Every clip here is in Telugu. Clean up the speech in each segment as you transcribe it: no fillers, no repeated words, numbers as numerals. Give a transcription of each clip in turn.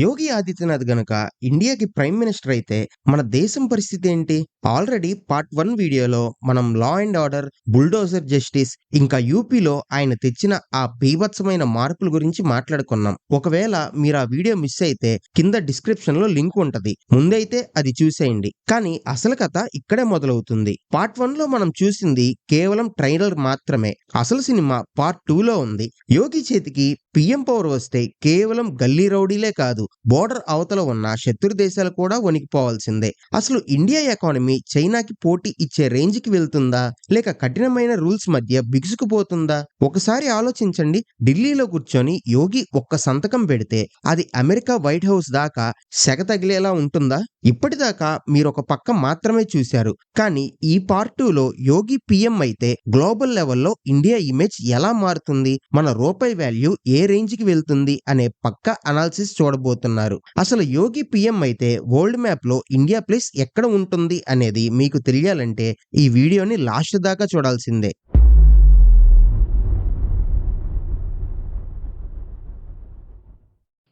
యోగి ఆదిత్యనాథ్ గనక ఇండియాకి ప్రైమ్ మినిస్టర్ అయితే మన దేశం పరిస్థితి ఏంటి? ఆల్రెడీ పార్ట్ 1 వీడియోలో మనం law and order, bulldozer justice ఇంకా యూపీలో ఆయన తెచ్చిన ఆ బీభత్సమైన మార్పుల గురించి మాట్లాడుకున్నాం. ఒకవేళ మీరు ఆ వీడియో మిస్ అయితే కింద డిస్క్రిప్షన్ లో లింక్ ఉంటది. ముందైతే అది చూసేయండి. కానీ అసలు కథ ఇక్కడే మొదలవుతుంది. పార్ట్ 1 లో మనం చూసింది కేవలం ట్రైలర్ మాత్రమే. అసలు సినిమా పార్ట్ 2 లో ఉంది. యోగి చేతికి పిఎం పవర్ వస్తే కేవలం గల్లీ రౌడీలే కాదు, బోర్డర్ అవతల ఉన్న శత్రు దేశాలు కూడా వణికిపోవాల్సిందే. అసలు ఇండియా ఎకానమీ చైనాకి పోటీ ఇచ్చే రేంజ్ కి వెళ్తుందా, లేక కఠినమైన రూల్స్ మధ్య బిగుసుకుపోతుందా? ఒకసారి ఆలోచించండి. ఢిల్లీలో కూర్చొని యోగి ఒక్క సంతకం పెడితే అది అమెరికా వైట్ హౌస్ దాకా సెగ తగిలేలా ఉంటుందా? ఇప్పటిదాకా మీరు ఒక పక్క మాత్రమే చూశారు. కానీ ఈ పార్ట్ 2లో యోగి పిఎం అయితే గ్లోబల్ లెవెల్లో ఇండియా ఇమేజ్ ఎలా మారుతుంది, మన రూపాయి వాల్యూ ఏ రేంజ్ కి వెళ్తుంది అనే పక్క అనాలిసిస్ చూడబోతున్నారు. అసలు యోగి పిఎం అయితే వరల్డ్ మ్యాప్ లో ఇండియా ప్లేస్ ఎక్కడ ఉంటుంది అనేది మీకు తెలియాలంటే ఈ వీడియోని లాస్ట్ దాకా చూడాల్సిందే.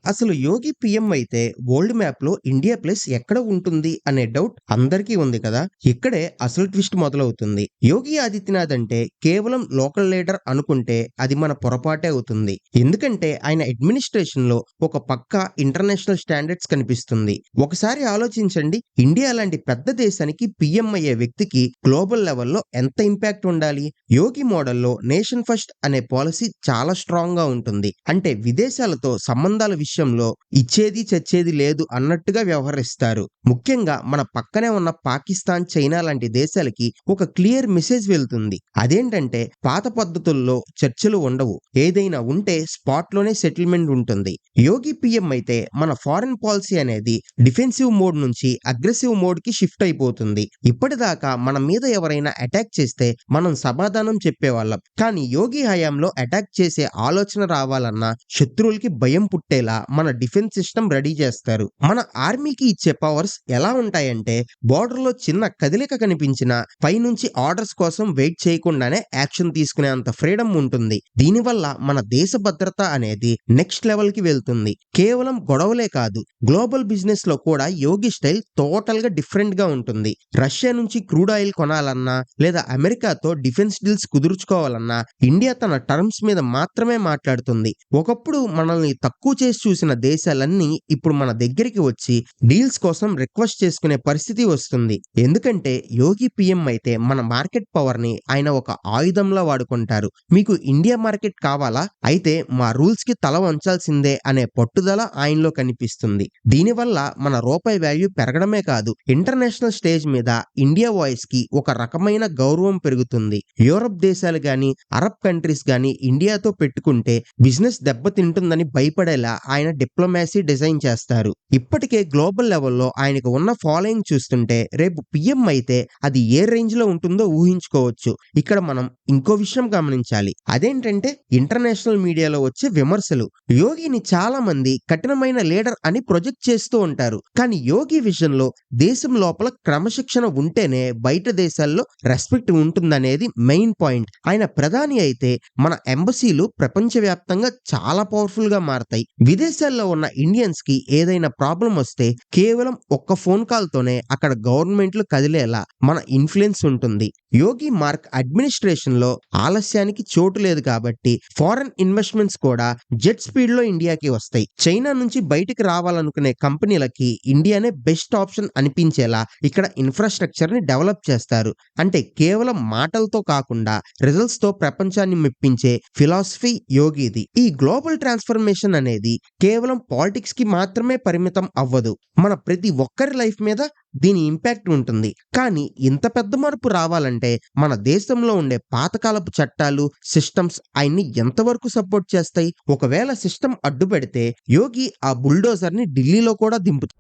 అసలు యోగి పిఎం అయితే వరల్డ్ మ్యాప్ లో ఇండియా ప్లేస్ ఎక్కడ ఉంటుంది అనే డౌట్ అందరికీ ఉంది కదా. ఇక్కడే అసలు ట్విస్ట్ మొదలవుతుంది. యోగి ఆదిత్యనాథ్ అంటే కేవలం లోకల్ లీడర్ అనుకుంటే అది మన పొరపాటే అవుతుంది. ఎందుకంటే ఆయన అడ్మినిస్ట్రేషన్ లో ఒక పక్క ఇంటర్నేషనల్ స్టాండర్డ్స్ కనిపిస్తుంది. ఒకసారి ఆలోచించండి. ఇండియా లాంటి పెద్ద దేశానికి పిఎం అయ్యే వ్యక్తికి గ్లోబల్ లెవెల్లో ఎంత ఇంపాక్ట్ ఉండాలి? యోగి మోడల్లో నేషన్ ఫస్ట్ అనే పాలసీ చాలా స్ట్రాంగ్ గా ఉంటుంది. అంటే విదేశాలతో సంబంధాల విషయంలో ఇచ్చేది చచ్చేది లేదు అన్నట్టుగా వ్యవహరిస్తారు. ముఖ్యంగా మన పక్కనే ఉన్న పాకిస్తాన్, చైనా లాంటి దేశాలకి ఒక క్లియర్ మెసేజ్ వెళ్తుంది. అదేంటంటే పాత పద్ధతుల్లో చర్చలు ఉండవు, ఏదైనా ఉంటే స్పాట్ లోనే సెటిల్మెంట్ ఉంటుంది. యోగి పిఎం అయితే మన ఫారెన్ పాలసీ అనేది డిఫెన్సివ్ మోడ్ నుంచి అగ్రెసివ్ మోడ్ కి షిఫ్ట్ అయిపోతుంది. ఇప్పటిదాకా మన మీద ఎవరైనా అటాక్ చేస్తే మనం సమాధానం చెప్పేవాళ్ళం. కానీ యోగి హయాంలో అటాక్ చేసే ఆలోచన రావాలన్నా శత్రువులకి భయం పుట్టేలా మన డిఫెన్స్ సిస్టమ్ రెడీ చేస్తారు. మన ఆర్మీకి ఇచ్చే పవర్స్ ఎలా ఉంటాయంటే బోర్డర్ లో చిన్న కదలిక కనిపించిన పైనుంచి ఆర్డర్స్ కోసం వెయిట్ చేయకుండానే యాక్షన్ తీసుకునే అంత ఫ్రీడమ్ ఉంటుంది. దీనివల్ల మన దేశ భద్రత అనేది నెక్స్ట్ లెవెల్ కి వెళ్తుంది. కేవలం గొడవలే కాదు, గ్లోబల్ బిజినెస్ లో కూడా యోగి స్టైల్ టోటల్ గా డిఫరెంట్ గా ఉంటుంది. రష్యా నుంచి క్రూడ్ ఆయిల్ కొనాలన్నా లేదా అమెరికాతో డిఫెన్స్ డీల్స్ కుదుర్చుకోవాలన్నా ఇండియా తన టర్మ్స్ మీద మాత్రమే మాట్లాడుతుంది. ఒకప్పుడు మనల్ని తక్కువ చేసి చూసిన దేశాలన్నీ ఇప్పుడు మన దగ్గరికి వచ్చి డీల్స్ కోసం రిక్వెస్ట్ చేసుకునే పరిస్థితి వస్తుంది. ఎందుకంటే యోగి పిఎం అయితే మన మార్కెట్ పవర్ ని ఆయన ఒక ఆయుధంలా వాడుకుంటారు. మీకు ఇండియా మార్కెట్ కావాలా, అయితే మా రూల్స్ కి తల వంచాల్సిందే అనే పట్టుదల ఆయనలో కనిపిస్తుంది. దీనివల్ల మన రూపాయి వాల్యూ పెరగడమే కాదు, ఇంటర్నేషనల్ స్టేజ్ మీద ఇండియా వాయిస్ కి ఒక రకమైన గౌరవం పెరుగుతుంది. యూరప్ దేశాలు గాని, అరబ్ కంట్రీస్ గాని ఇండియాతో పెట్టుకుంటే బిజినెస్ దెబ్బతింటుందని భయపడేలా ఆయన డిప్లొమాసీ డిజైన్ చేస్తారు. ఇప్పటికే గ్లోబల్ లెవెల్లో ఆయనకు ఉన్న ఫాలోయింగ్ చూస్తుంటే రేపు పిఎం అయితే అది ఏ రేంజ్ లో ఉంటుందో ఊహించుకోవచ్చు. ఇక్కడ మనం ఇంకో విషయం గమనించాలి. అదేంటంటే ఇంటర్నేషనల్ మీడియాలో వచ్చే విమర్శలు. యోగిని చాలా మంది కఠినమైన లీడర్ అని ప్రొజెక్ట్ చేస్తూ ఉంటారు. కానీ యోగి విజన్ లో దేశం లోపల క్రమశిక్షణ ఉంటేనే బయట దేశాల్లో రెస్పెక్ట్ ఉంటుందనేది మెయిన్ పాయింట్. ఆయన ప్రధాని అయితే మన ఎంబసీలు ప్రపంచవ్యాప్తంగా చాలా పవర్ఫుల్ గా మారతాయి. విదేశాల్లో ఉన్న ఇండియన్స్ కి ఏదైనా ప్రాబ్లం వస్తే కేవలం ఒక్క ఫోన్ కాల్ తోనే అక్కడ గవర్నమెంట్లు కదిలేలా మన ఇన్ఫ్లుయెన్స్ ఉంటుంది. యోగి మార్క్ అడ్మినిస్ట్రేషన్ లో ఆలస్యానికి చోటు లేదు కాబట్టి ఫారెన్ ఇన్వెస్ట్మెంట్స్ కూడా జెట్ స్పీడ్ లో ఇండియాకి వస్తాయి. చైనా నుంచి బయటికి రావాలనుకునే కంపెనీలకి ఇండియానే బెస్ట్ ఆప్షన్ అనిపించేలా ఇక్కడ ఇన్ఫ్రాస్ట్రక్చర్ ని డెవలప్ చేస్తారు. అంటే కేవలం మాటలతో కాకుండా రిజల్ట్స్ తో ప్రపంచాన్ని మెప్పించే ఫిలాసఫీ యోగిది. ఈ గ్లోబల్ ట్రాన్స్ఫర్మేషన్ అనేది కేవలం పాలిటిక్స్ కి మాత్రమే పరిమితం అవ్వదు, మన ప్రతి ఒక్కరి లైఫ్ మీద దీని ఇంపాక్ట్ ఉంటుంది. కానీ ఇంత పెద్ద మార్పు రావాలంటే మన దేశంలో ఉండే పాతకాలపు చట్టాలు, సిస్టమ్స్ ఆయన్ని ఎంతవరకు సపోర్ట్ చేస్తాయి? ఒకవేళ సిస్టమ్ అడ్డు పెడితే యోగి ఆ బుల్డోజర్ ని ఢిల్లీలో కూడా దింపుతారు.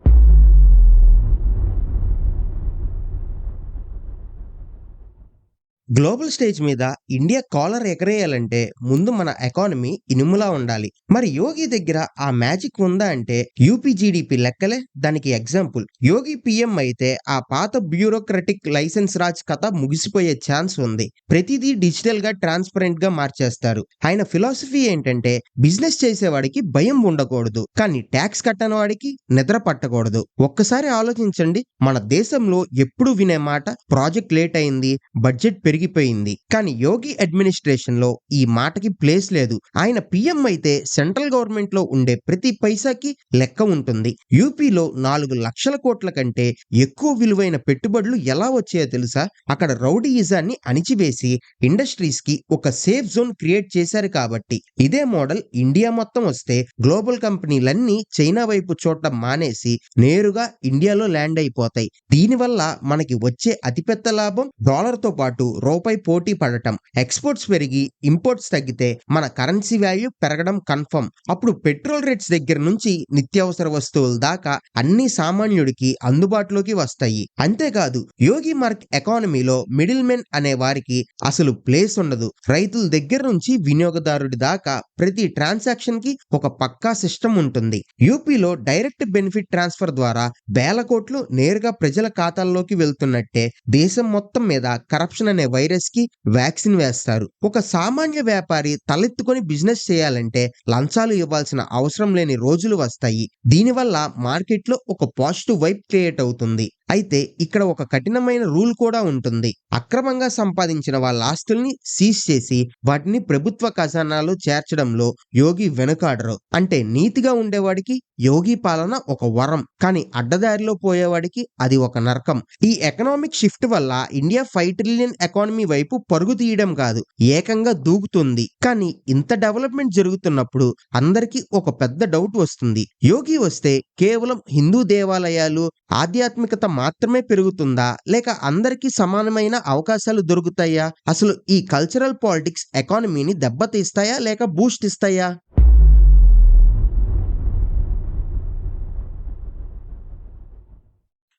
గ్లోబల్ స్టేజ్ మీద ఇండియా కాలర్ ఎగరేయాలంటే ముందు మన ఎకానమీ ఇనుములా ఉండాలి. మరి యోగి దగ్గర ఆ మ్యాజిక్ ఉందా అంటే యూపీ జీడిపి లెక్కలే దానికి ఎగ్జాంపుల్. యోగి పీఎం అయితే ఆ పాత బ్యూరోక్రటిక్ లైసెన్స్ రాజ్ కథ ముగిసిపోయే ఛాన్స్ ఉంది. ప్రతిదీ డిజిటల్ గా ట్రాన్స్పరెంట్ గా మార్చేస్తారు. ఆయన ఫిలాసఫీ ఏంటంటే బిజినెస్ చేసేవాడికి భయం ఉండకూడదు, కానీ ట్యాక్స్ కట్టని వాడికి నిద్ర పట్టకూడదు. ఒక్కసారి ఆలోచించండి, మన దేశంలో ఎప్పుడు వినే మాట ప్రాజెక్ట్ లేట్ అయింది, బడ్జెట్ పెరిగిపోయింది. కానీ యోగి అడ్మినిస్ట్రేషన్ లో ఈ మాటకి ప్లేస్ లేదు. ఆయన పీఎం అయితే సెంట్రల్ గవర్నమెంట్ లో ఉండే ప్రతి పైసాకి లెక్క ఉంటుంది. యూపీలో 4 లక్షల కోట్ల కంటే ఎక్కువ విలువైన పెట్టుబడులు ఎలా వచ్చాయో తెలుసా? అక్కడ రౌడీయిజాన్ని అణిచివేసి ఇండస్ట్రీస్ కి ఒక సేఫ్ జోన్ క్రియేట్ చేశారు కాబట్టి. ఇదే మోడల్ ఇండియా మొత్తం వస్తే గ్లోబల్ కంపెనీలన్నీ చైనా వైపు చూడటం మానేసి నేరుగా ఇండియాలో ల్యాండ్ అయిపోతాయి. దీనివల్ల మనకి వచ్చే అతిపెద్ద లాభం డాలర్ తో పాటు రూపాయి పోటీ పడటం. ఎక్స్పోర్ట్స్ పెరిగి ఇంపోర్ట్స్ తగ్గితే మన కరెన్సీ వాల్యూ పెరగడం కన్ఫర్మ్. అప్పుడు పెట్రోల్ రేట్స్ దగ్గర నుంచి నిత్యావసర వస్తువుల దాకా అన్ని సామాన్యుడికి అందుబాటులోకి వస్తాయి. అంతేకాదు, యోగి మార్క్ ఎకానమీలో మిడిల్ మెన్ అనే వారికి అసలు ప్లేస్ ఉండదు. రైతుల దగ్గర నుంచి వినియోగదారుడి దాకా ప్రతి ట్రాన్సాక్షన్ కి ఒక పక్కా సిస్టమ్ ఉంటుంది. యూపీలో డైరెక్ట్ బెనిఫిట్ ట్రాన్స్ఫర్ ద్వారా వేల కోట్లు నేరుగా ప్రజల ఖాతాల్లోకి వెళ్తున్నట్టే దేశం మొత్తం మీద కరప్షన్ అనే వైరస్ కి వ్యాక్సిన్ వేస్తారు. ఒక సామాన్య వ్యాపారి తలెత్తుకొని బిజినెస్ చేయాలంటే లంచాలు ఇవ్వాల్సిన అవసరం లేని రోజులు వస్తాయి. దీనివల్ల మార్కెట్లో ఒక పాజిటివ్ వైబ్ క్రియేట్ అవుతుంది. అయితే ఇక్కడ ఒక కఠినమైన రూల్ కూడా ఉంటుంది. అక్రమంగా సంపాదించిన వాళ్ళ ఆస్తుల్ని సీజ్ చేసి వాటిని ప్రభుత్వ ఖజానాలో చేర్చడంలో యోగి వెనుకాడరు. అంటే నీతిగా ఉండేవాడికి యోగి పాలన ఒక వరం, కానీ అడ్డదారిలో పోయేవాడికి అది ఒక నరకం. ఈ ఎకనామిక్ షిఫ్ట్ వల్ల ఇండియా 5 ట్రిలియన్ ఎకానమీ వైపు పరుగు తీయడం కాదు, ఏకంగా దూకుతుంది. కానీ ఇంత డెవలప్మెంట్ జరుగుతున్నప్పుడు అందరికీ ఒక పెద్ద డౌట్ వస్తుంది. యోగి వస్తే కేవలం హిందూ దేవాలయాలు, ఆధ్యాత్మికత మాత్రమే పెరుగుతుందా, లేక అందరికీ సమానమైన అవకాశాలు దొరుకుతాయా? అసలు ఈ కల్చరల్ పాలిటిక్స్ ఎకానమీని దెబ్బతీస్తాయా లేక బూస్ట్ ఇస్తాయా?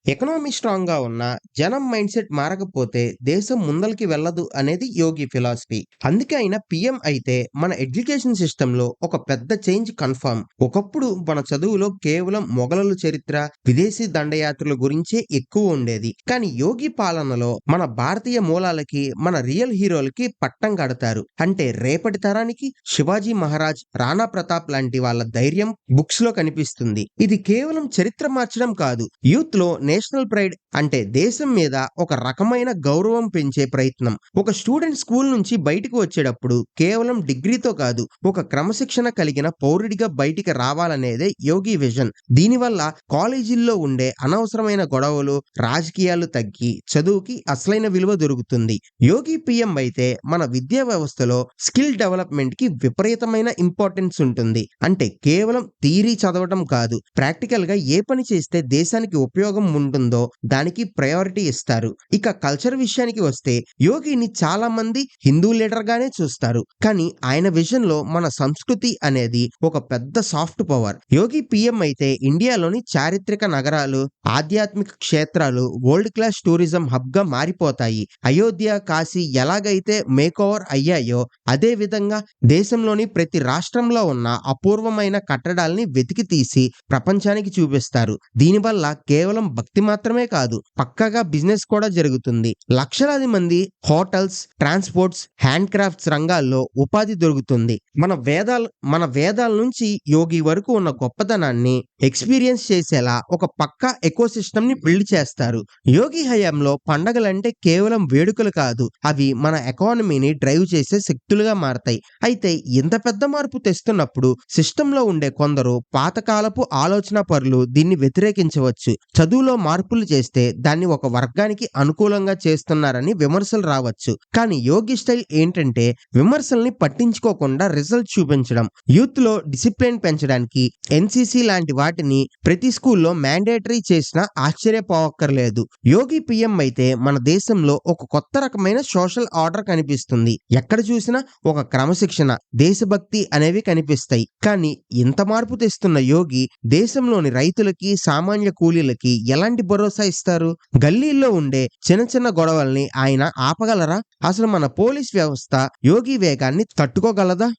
ఎకనామీ స్ట్రాంగ్ గా ఉన్న జనం మైండ్ సెట్ మారకపోతే దేశం ముందలకి వెళ్ళదు అనేది యోగి ఫిలాసఫీ. అందుకే ఆయన పిఎం అయితే మన ఎడ్యుకేషన్ సిస్టమ్ లో ఒక పెద్ద చేంజ్ కన్ఫర్మ్. ఒకప్పుడు మన చదువులో కేవలం మొఘలుల చరిత్ర, విదేశీ దండయాత్రల గురించే ఎక్కువ ఉండేది. కానీ యోగి పాలనలో మన భారతీయ మూలాలకి, మన రియల్ హీరోలకి పట్టం కడతారు. అంటే రేపటి తరానికి శివాజీ మహారాజ్, రాణా ప్రతాప్ లాంటి వాళ్ళ ధైర్యం బుక్స్ లో కనిపిస్తుంది. ఇది కేవలం చరిత్ర మార్చడం కాదు, యూత్ లో నేషనల్ ప్రైడ్ అంటే దేశం మీద ఒక రకమైన గౌరవం పెంచే ప్రయత్నం. ఒక స్టూడెంట్ స్కూల్ నుంచి బయటకు వచ్చేటప్పుడు కేవలం డిగ్రీతో కాదు, ఒక క్రమశిక్షణ కలిగిన పౌరుడిగా బయటికి రావాలనేదే యోగి విజన్. దీనివల్ల కాలేజీల్లో ఉండే అనవసరమైన గొడవలు, రాజకీయాలు తగ్గి చదువుకి అసలైన విలువ దొరుకుతుంది. యోగి పిఎం అయితే మన విద్యా వ్యవస్థలో స్కిల్ డెవలప్మెంట్ కి విపరీతమైన ఇంపార్టెన్స్ ఉంటుంది. అంటే కేవలం థియరీ చదవడం కాదు, ప్రాక్టికల్ గా ఏ పని చేస్తే దేశానికి ఉపయోగం ఉంటుందో దానికి ప్రయారిటీ ఇస్తారు. ఇక కల్చర్ విషయానికి వస్తే యోగిని చాలా మంది హిందూ లీడర్ గానే చూస్తారు. కానీ ఆయన విజన్ లో మన సంస్కృతి అనేది ఒక పెద్ద సాఫ్ట్ పవర్. యోగి పిఎం అయితే ఇండియాలోని చారిత్రక నగరాలు, ఆధ్యాత్మిక క్షేత్రాలు వరల్డ్ క్లాస్ టూరిజం హబ్ గా మారిపోతాయి. అయోధ్య, కాశీ ఎలాగైతే మేక్ ఓవర్ అయ్యాయో అదే విధంగా దేశంలోని ప్రతి రాష్ట్రంలో ఉన్న అపూర్వమైన కట్టడాల్ని వెతికి తీసి ప్రపంచానికి చూపిస్తారు. దీనివల్ల కేవలం భక్తి మాత్రమే కాదు, పక్కాగా బిజినెస్ కూడా జరుగుతుంది. లక్షలాది మంది హోటల్స్, ట్రాన్స్పోర్ట్స్, హ్యాండ్ క్రాఫ్ట్స్ రంగాల్లో ఉపాధి దొరుకుతుంది. మన వేదాల నుంచి యోగి వరకు ఉన్న గొప్పతనాన్ని ఎక్స్పీరియన్స్ చేసేలా ఒక పక్కా ఎకో సిస్టమ్ ని బిల్డ్ చేస్తారు. యోగి హయాంలో పండగలంటే కేవలం వేడుకలు కాదు, అవి మన ఎకానమీని డ్రైవ్ చేసే శక్తులుగా మారతాయి. అయితే ఇంత పెద్ద మార్పు తెస్తున్నప్పుడు సిస్టమ్ లో ఉండే కొందరు పాతకాలపు ఆలోచన పరులు దీన్ని వ్యతిరేకించవచ్చు. చదువులో మార్పులు చేస్తే దాన్ని ఒక వర్గానికి అనుకూలంగా చేస్తున్నారని విమర్శలు రావచ్చు. కానీ యోగి స్టైల్ ఏంటంటే విమర్శల్ని పట్టించుకోకుండా రిజల్ట్ చూపించడం. యూత్ లో డిసిప్లిన్ పెంచడానికి ఎన్సిసి లాంటి వాటిని ప్రతి స్కూల్లో మ్యాండేటరీ చేసినా ఆశ్చర్యపోవక్కర్లేదు. యోగి పిఎం అయితే మన దేశంలో ఒక కొత్త రకమైన సోషల్ ఆర్డర్ కనిపిస్తుంది. ఎక్కడ చూసినా ఒక క్రమశిక్షణ, దేశభక్తి అనేవి కనిపిస్తాయి. కానీ ఇంత మార్పు తెస్తున్న యోగి దేశంలోని రైతులకి, సామాన్య కూలీలకి ఎలాంటి ఎలాంటి భరోసా ఇస్తారు? గల్లీల్లో ఉండే చిన్న చిన్న గొడవల్ని ఆయన ఆపగలరా? అసలు మన పోలీస్ వ్యవస్థ యోగి వేగాన్ని తట్టుకోగలదా?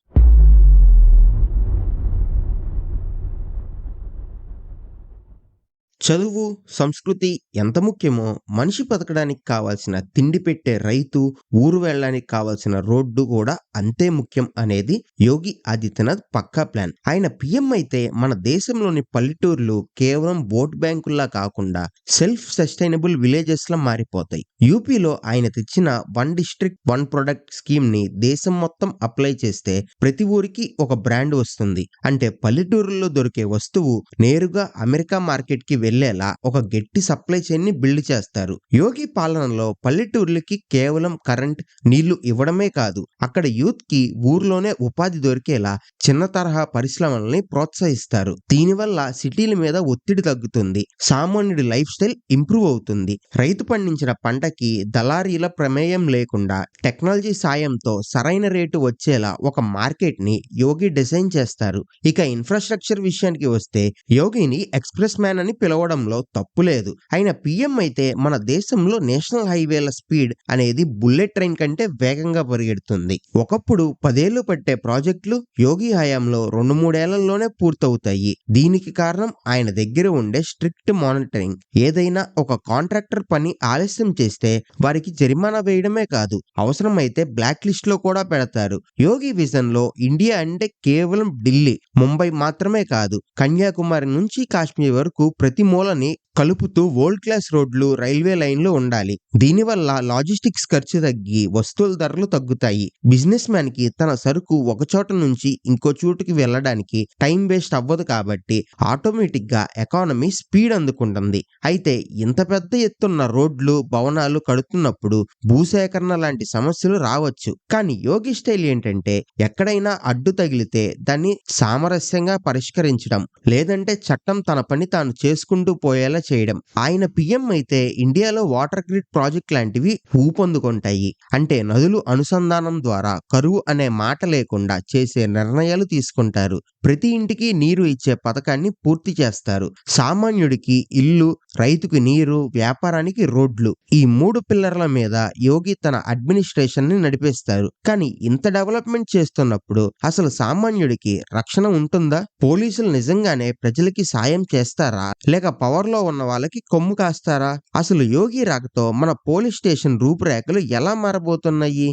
చదువు, సంస్కృతి ఎంత ముఖ్యమో మనిషి బతకడానికి కావాల్సిన తిండి పెట్టే రైతు, ఊరు వెళ్ళడానికి కావాల్సిన రోడ్డు కూడా అంతే ముఖ్యం అనేది యోగి ఆదిత్యనాథ్ పక్కా ప్లాన్. ఆయన పీఎం అయితే మన దేశంలోని పల్లెటూర్లు కేవలం ఓట్ బ్యాంకుల్లా కాకుండా సెల్ఫ్ సస్టైనబుల్ విలేజెస్ లా మారిపోతాయి. యూపీలో ఆయన తెచ్చిన one district one product scheme ని దేశం మొత్తం అప్లై చేస్తే ప్రతి ఊరికి ఒక బ్రాండ్ వస్తుంది. అంటే పల్లెటూరుల్లో దొరికే వస్తువు నేరుగా అమెరికా మార్కెట్ కి వెళ్లేలా ఒక గట్టి సప్లై చైన్ ని బిల్డ్ చేస్తారు. యోగి పాలనలో పల్లెటూర్లకి కేవలం కరెంట్, నీళ్లు ఇవ్వడమే కాదు, అక్కడ యూత్ కి ఊర్లోనే ఉపాధి దొరికేలా చిన్న తరహా పరిశ్రమల్ని ప్రోత్సహిస్తారు. దీనివల్ల సిటీల మీద ఒత్తిడి తగ్గుతుంది, సామాన్యుడి లైఫ్ స్టైల్ ఇంప్రూవ్ అవుతుంది. రైతు పండించిన పంటకి దళారీల ప్రమేయం లేకుండా టెక్నాలజీ సాయంతో సరైన రేటు వచ్చేలా ఒక మార్కెట్ ని యోగి డిజైన్ చేస్తారు. ఇక ఇన్ఫ్రాస్ట్రక్చర్ విషయానికి వస్తే యోగిని ఎక్స్ప్రెస్ మ్యాన్ అని పిలవడంలో తప్పు లేదు. ఆయన పీఎం అయితే మన దేశంలో నేషనల్ హైవేల స్పీడ్ అనేది బుల్లెట్ ట్రైన్ కంటే వేగంగా పరిగెడుతుంది. ఒకప్పుడు 10 ఏళ్లు పట్టే ప్రాజెక్టులు యోగి హయాంలో 2-3 ఏళ్లలోనే పూర్తవుతాయి. దీనికి కారణం ఆయన దగ్గర ఉండే స్ట్రిక్ట్ మానిటరింగ్. ఏదైనా ఒక కాంట్రాక్టర్ పని ఆలస్యం చేస్తే వారికి జరిమానా వేయడమే కాదు, అవసరమైతే బ్లాక్ లిస్ట్ లో కూడా పెడతారు. యోగి విజన్ లో ఇండియా అంటే కేవలం ఢిల్లీ, ముంబై మాత్రమే కాదు, కన్యాకుమారి నుంచి కాశ్మీర్ వరకు ప్రతి మూలని కలుపుతూ వరల్డ్ క్లాస్ రోడ్లు, రైల్వే లైన్లు ఉండాలి. దీనివల్ల లాజిస్టిక్స్ ఖర్చు తగ్గి వస్తువుల ధరలు తగ్గుతాయి. బిజినెస్ మ్యాన్ కి తన సరుకు ఒక చోట నుంచి ఇంకో చోటుకి వెళ్ళడానికి టైం వేస్ట్ అవ్వదు కాబట్టి ఆటోమేటిక్ గా ఎకానమీ స్పీడ్ అందుకుంటుంది. అయితే ఇంత పెద్ద ఎత్తున్న రోడ్లు, భవనాలు కడుతున్నప్పుడు భూసేకరణ లాంటి సమస్యలు రావచ్చు. కానీ యోగి స్టైల్ ఏంటంటే ఎక్కడైనా అడ్డు తగిలితే దాన్ని సామరస్యంగా పరిష్కరించడం, లేదంటే చట్టం తన పని తాను చేసుకుంటూ పోయేలా చేయడం. ఆయన పీఎం అయితే ఇండియాలో వాటర్ గ్రిడ్ ప్రాజెక్ట్ లాంటివి ఊపందుకుంటాయి. అంటే నదులు అనుసంధానం ద్వారా కరువు అనే మాట లేకుండా చేసే నిర్ణయాలు తీసుకుంటారు. ప్రతి ఇంటికి నీరు ఇచ్చే పథకాన్ని పూర్తి చేస్తారు. సామాన్యుడికి ఇల్లు, రైతుకి నీరు, వ్యాపారానికి రోడ్లు, ఈ 3 పిల్లర్ల మీద యోగి తన అడ్మినిస్ట్రేషన్ ని నడిపేస్తారు. కానీ ఇంత డెవలప్మెంట్ చేస్తున్నప్పుడు అసలు సామాన్యుడికి రక్షణ ఉంటుందా? పోలీసులు నిజంగానే ప్రజలకి సాయం చేస్తారా, లేక పవర్ లో ఉన్న వాళ్ళకి కొమ్ము కాస్తారా? అసలు యోగి రాకతో మన పోలీస్ స్టేషన్ రూపురేఖలు ఎలా మారబోతున్నాయి?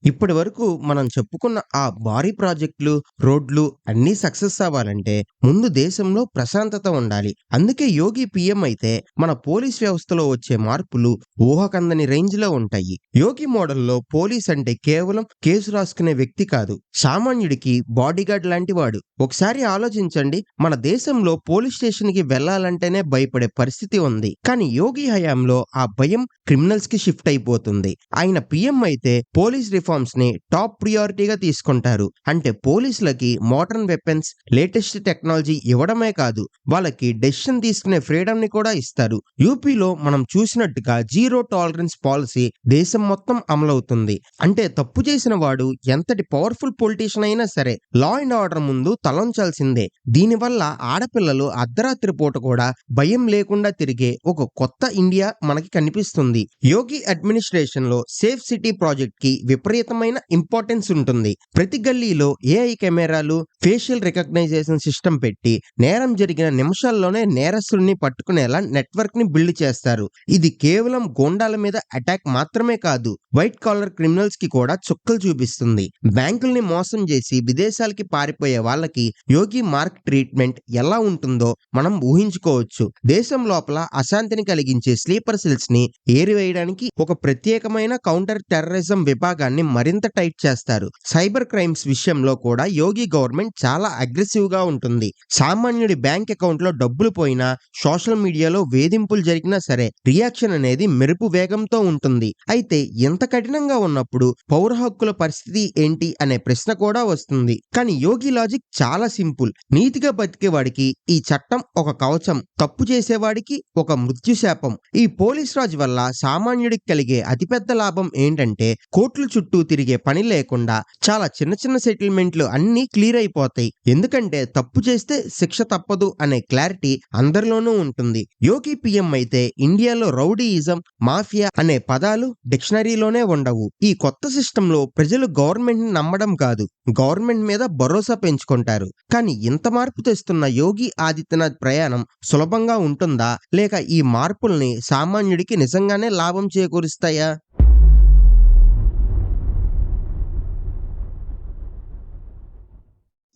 ఇప్పటి వరకు మనం చెప్పుకున్న ఆ భారీ ప్రాజెక్టులు, రోడ్లు అన్నీ సక్సెస్ అవ్వాలంటే ముందు దేశంలో ప్రశాంతత ఉండాలి. అందుకే యోగి పీఎం అయితే మన పోలీస్ వ్యవస్థలో వచ్చే మార్పులు ఊహకందని రేంజ్ లో ఉంటాయి. యోగి మోడల్లో పోలీస్ అంటే కేవలం కేసు రాసుకునే వ్యక్తి కాదు, సామాన్యుడికి బాడీగార్డ్ లాంటి వాడు. ఒకసారి ఆలోచించండి, మన దేశంలో పోలీస్ స్టేషన్ కి వెళ్లాలంటేనే భయపడే పరిస్థితి ఉంది. కానీ యోగి హయాంలో ఆ భయం క్రిమినల్స్ కి షిఫ్ట్ అయిపోతుంది. ఆయన పీఎం అయితే పోలీస్ రిఫార్మ్స్ ని టాప్ ప్రియారిటీగా తీసుకుంటారు. అంటే పోలీసులకి మోడర్న్ వెపన్స్, లేటెస్ట్ టెక్నాలజీ ఇవ్వడమే కాదు, వాళ్ళకి డెసిషన్ తీసుకునే ఫ్రీడమ్ ని కూడా ఇస్తారు. యూపీలో మనం చూసినట్టుగా జీరో టాలరెన్స్ పాలసీ దేశం మొత్తం అమలవుతుంది. అంటే తప్పు చేసిన వాడు ఎంతటి పవర్ఫుల్ పొలిటీషియన్ అయినా సరే లా అండ్ ఆర్డర్ ముందు తలంచాల్సిందే. దీనివల్ల ఆడపిల్లలు అర్ధరాత్రి పూట కూడా భయం లేకుండా తిరిగే ఒక కొత్త ఇండియా మనకి కనిపిస్తుంది. యోగి అడ్మినిస్ట్రేషన్ లో సేఫ్ సిటీ ప్రాజెక్ట్ కి విపరీతమైన ఇంపార్టెన్స్ ఉంటుంది. ప్రతి గల్లీలో ఏఐ కెమెరాలు, ఫేషియల్ రికగ్నైజేషన్ సిస్టమ్ పెట్టి నేరం జరిగిన నిమిషాల్లోనే నేరస్తుల్ని పట్టుకునేలా నెట్వర్క్ ని బిల్డ్ చేస్తారు. ఇది కేవలం గోండాల మీద అటాక్ మాత్రమే కాదు, వైట్ కాలర్ క్రిమినల్స్ కి కూడా చుక్కలు చూపిస్తుంది. బ్యాంకుల్ని మోసం చేసి విదేశాలకి పారిపోయే వాళ్ళకి యోగి మార్క్ ట్రీట్మెంట్ ఎలా ఉంటుందో మనం ఊహించుకోవచ్చు. దేశం లోపల అశాంతిని కలిగించే స్లీపర్ సెల్స్ ని ఏరివేయడానికి ఒక ప్రత్యేకమైన కౌంటర్ టెర్రరిజం విభాగాన్ని మరింత టైట్ చేస్తారు. సైబర్ క్రైమ్స్ విషయంలో కూడా యోగి గవర్నమెంట్ చాలా అగ్రెసివ్ గా ఉంటుంది. సామాన్యుడి బ్యాంక్ అకౌంట్ లో డబ్బులు పోయినా, సోషల్ మీడియాలో వేధింపులు జరిగినా సరే రియాక్షన్ అనేది మెరుపు వేగంతో ఉంటుంది. అయితే ఎంత కఠినంగా ఉన్నప్పుడు పౌర హక్కుల పరిస్థితి ఏంటి అనే ప్రశ్న కూడా వస్తుంది. కానీ యోగి లాజిక్ చాలా సింపుల్. నీతిగా బతికేవాడికి ఈ చట్టం ఒక కవచం, తప్పు చేసేవాడికి ఒక మృత్యుశాపం. ఈ పోలీస్ రాజ్ వల్ల సామాన్యుడికి కలిగే అతిపెద్ద లాభం ఏంటంటే కోర్టుల చుట్టూ తిరిగే పని లేకుండా చాలా చిన్న చిన్న సెటిల్మెంట్లు అన్నీ క్లియర్ అయిపోతాయి. ఎందుకంటే తప్పు చేస్తే శిక్ష తప్పదు అనే క్లారిటీ అందరిలోనూ ఉంటుంది. యోగి పీఎం అయితే ఇండియాలో రౌడీయిజం, మాఫియా అనే పదాలు డిక్షనరీలోనే ఉండవు. ఈ కొత్త సిస్టంలో ప్రజలు గవర్నమెంట్ ని నమ్మడం కాదు, గవర్నమెంట్ మీద భరోసా పెంచుకుంటారు. కానీ ఇంత మార్పు తెస్తున్న యోగి ఆదిత్యనాథ్ ప్రయాణం సులభంగా ఉంటుందా, లేక ఈ మార్పుల్ని సామాన్యుడికి నిజంగానే లాభం చేకూరుస్తాయా?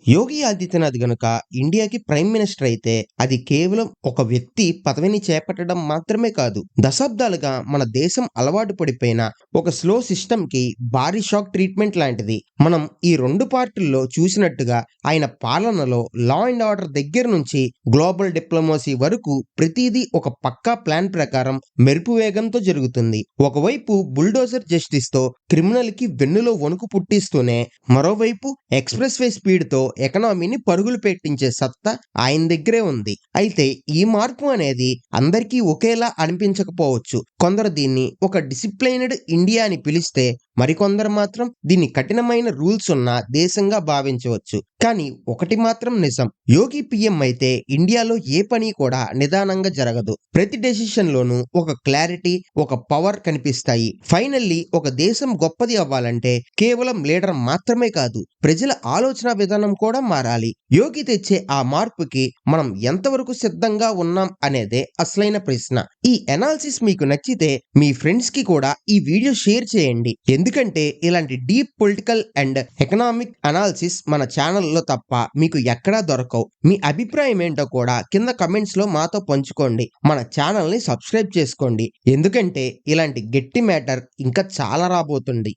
యోగి ఆదిత్యనాథ్ గనుక ఇండియాకి ప్రైమ్ మినిస్టర్ అయితే అది కేవలం ఒక వ్యక్తి పదవిని చేపట్టడం మాత్రమే కాదు, దశాబ్దాలుగా మన దేశం అలవాటు పడిపోయిన ఒక స్లో సిస్టమ్ కి భారీ షాక్ ట్రీట్మెంట్ లాంటిది. మనం ఈ రెండు పార్టీల్లో చూసినట్టుగా ఆయన పాలనలో లా అండ్ ఆర్డర్ దగ్గర నుంచి గ్లోబల్ డిప్లొమసీ వరకు ప్రతిదీ ఒక పక్కా ప్లాన్ ప్రకారం మెరుపు వేగంతో జరుగుతుంది. ఒకవైపు బుల్డోజర్ జస్టిస్ తో క్రిమినల్ కి వెన్నులో వణుకు పుట్టిస్తూనే, మరోవైపు ఎక్స్ప్రెస్ వే స్పీడ్ తో ఎకనామీని పరుగులు పెట్టించే సత్తా ఆయన దగ్గరే ఉంది. అయితే ఈ మార్పు అనేది అందరికీ ఒకేలా అనిపించకపోవచ్చు. కొందరు దీన్ని ఒక డిసిప్లైన్డ్ ఇండియా అని పిలిస్తే, మరికొందరు మాత్రం దీన్ని కఠినమైన రూల్స్ ఉన్న దేశంగా భావించవచ్చు. కానీ ఒకటి మాత్రం నిజం, యోగి పీఎం అయితే ఇండియాలో ఏ పని కూడా నిదానంగా జరగదు. ప్రతి డెసిషన్ లోనూ ఒక క్లారిటీ, ఒక పవర్ కనిపిస్తాయి. ఫైనల్లీ ఒక దేశం గొప్పది అవ్వాలంటే కేవలం లీడర్ మాత్రమే కాదు, ప్రజల ఆలోచన విధానం కూడా మారాలి. యోగి తెచ్చే ఆ మార్పుకి మనం ఎంతవరకు సిద్ధంగా ఉన్నాం అనేదే అసలైన ప్రశ్న. ఈ అనాలిసిస్ మీకు నచ్చితే మీ ఫ్రెండ్స్ కి కూడా ఈ వీడియో షేర్ చేయండి. ఎందుకంటే ఇలాంటి deep political and economic analysis మన ఛానల్లో తప్ప మీకు ఎక్కడా దొరకవు. మీ అభిప్రాయం ఏంటో కూడా కింద కమెంట్స్ లో మాతో పంచుకోండి. మన ఛానల్ ని సబ్స్క్రైబ్ చేసుకోండి, ఎందుకంటే ఇలాంటి గట్టి మ్యాటర్ ఇంకా చాలా రాబోతుంది.